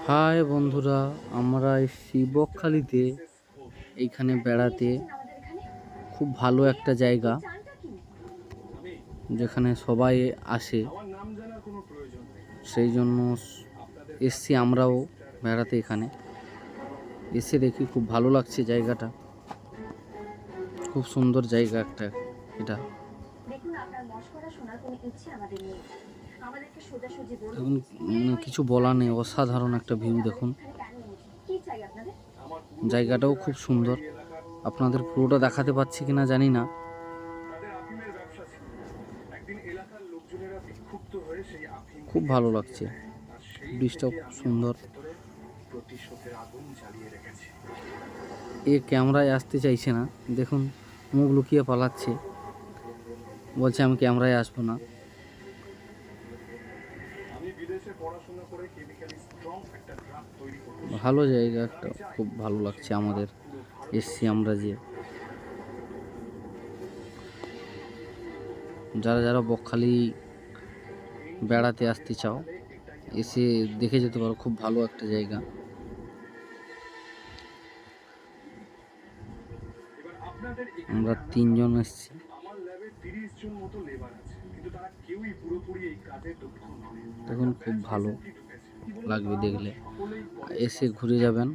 High বন্ধুরা, আমরা এসেছি বকখালিতে এইখানে বেড়াতে। খুব ভালো একটা জায়গা যেখানে সবাই আসে, সেই জন্য এসছি আমরাও বেড়াতে। এখানে এসে দেখি খুব ভালো লাগছে জায়গাটা, খুব সুন্দর জায়গা একটা এটা। এখন কিছু বলার নেই, অসাধারণ একটা ভিউ। দেখুন জায়গাটাও খুব সুন্দর। আপনাদের পুরোটা দেখাতে পাচ্ছি কিনা জানি না। খুব ভালো লাগছে, ব্রিজটাও খুব সুন্দর। এ ক্যামেরায় আসতে চাইছে না, দেখুন মুখ লুকিয়ে পালাচ্ছে, বলছে আমি ক্যামেরায় আসবো না। ভালো জায়গা একটা, খুব ভালো লাগছে আমাদের এসছি আমরা। যে যারা যারা বকখালি বেড়াতে আসতে চাও, এসে দেখে যেতে পারো, খুব ভালো একটা জায়গা। আমরা 3 জন এসেছি। দেখুন খুব ভালো লাগবে দেখলে, এসে ঘুরে যাবেন।